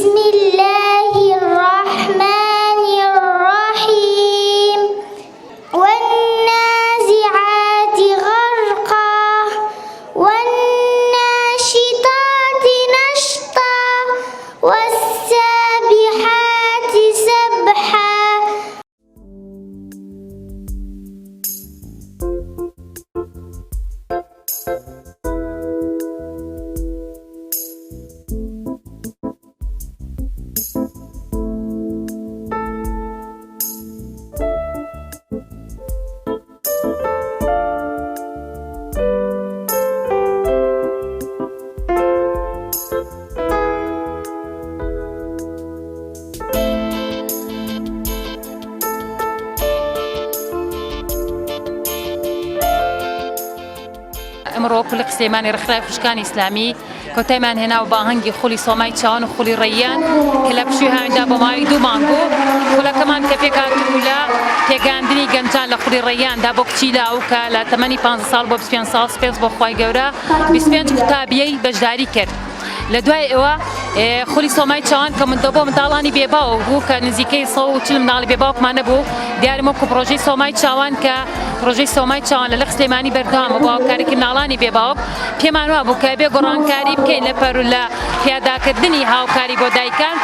بسم الله الرحمن الرحيم والنازعات غرقا والناشطات نشطا والسابحات سبحا. ئەمڕۆ کولی سلێمانی ڕێكخراوی خوشكانی ئیسلامی کۆتایمان هێناوە با هەنگی خولی سۆمای چاوان و خولی ڕێیان کە لە پشووی هاویندا بۆ ماوەی 2 مانگ بوو. خولەکەمان کە پێکهاتبوو لە پێگەاندنی گەنجان لە خولی ڕێیاندا بۆ کچی لاو کە لە تەمەنی 15 ساڵ بۆ 25 ساڵ سپێنس بۆ خوای گەورە 25 قوتابیەی بەشداری کرد. لە دوای ئێوە خولی سۆمای چاوان کە بۆ منداڵانی بێباوە بوو کە نزیکەی 140 منداڵی بێباوکمان نەبوو دیارم وەکو پڕۆژەی سۆمای چاوان کە پڕۆژەی سۆمای چاوان لە سلێمانی بەردەوامە بۆ هاوکاریکردنی منداڵانی بێباوک پێمان وا بوو کە بێ گۆڕانکاری بکەین لە پەر لە پیاداکردنی هاوکاری بۆ دایکان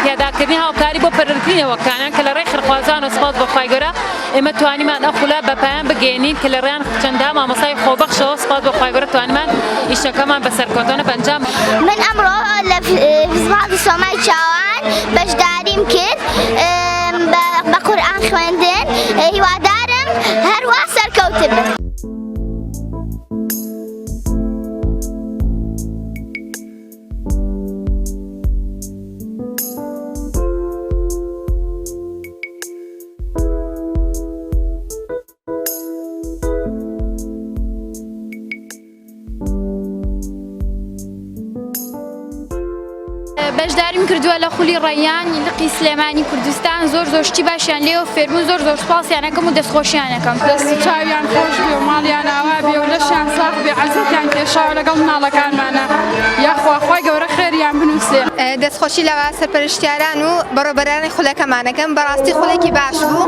پیاداکردنی هاوکاری بۆ پەروەردبوونەوەکانیان کە لە ڕێی خرخوازان و سپاس بۆ خوای گەورە ئێمە توانیمان ئەو خولە بە پایان بگەێنین کە لە ڕێیان چەندە مامۆستای خۆبەخشەوە سپاس بۆ خوای گەورە توانیمان ئیشەکەمان بەسەرکەوتنە بەنجام. من ئەمڕۆ لە فستیڤاڵی سۆمای چاوان بەشداریم کرد بە قورئان خوێندن هیوادارم هەروە سەرکەوتب بن. بەشداریم کردووە لە خولی ڕێیان لقی سلێمانی کوردستان زۆر شتی باشیان لێوە فێربوون زۆر سوپاسیانەکەم و دەستخۆشیانەکەم دەستی چاویان خۆش بێ و ماڵیان ئاوا بێ و لەشیان ساغ بێ عەزەتیان کێشاوە لەگەڵ مناڵەکانمانە یاخوا خوای گەورە خێریان بنووسێ. دەستخۆشی لەوە سەرپەرشتیاران و بەڕێوەبەرانی خولەکەمانەکەم بەڕاستی خولێکی باش بوو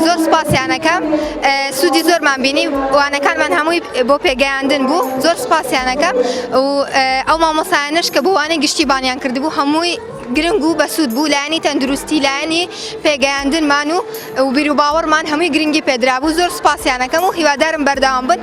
زۆر سوپاسیانەکەم سوودی زۆرمان بینی وانەکانمان هەمووی بۆ پێگەیاندن بوو زۆر سوپاسیانەکەم و ئەو مامۆستایانش کە بۆ وانەی گشتیبانیان کردبوو هەمووی گرنگ و بەسوود بوو لایەنی تەندروستی لایەنی پێگەیاندنمان و بیر و باوەڕمان هەمووی گرنگی پێدرابوو زۆر سوپاسیانەکەم و هیوادارم بەردەوام بن.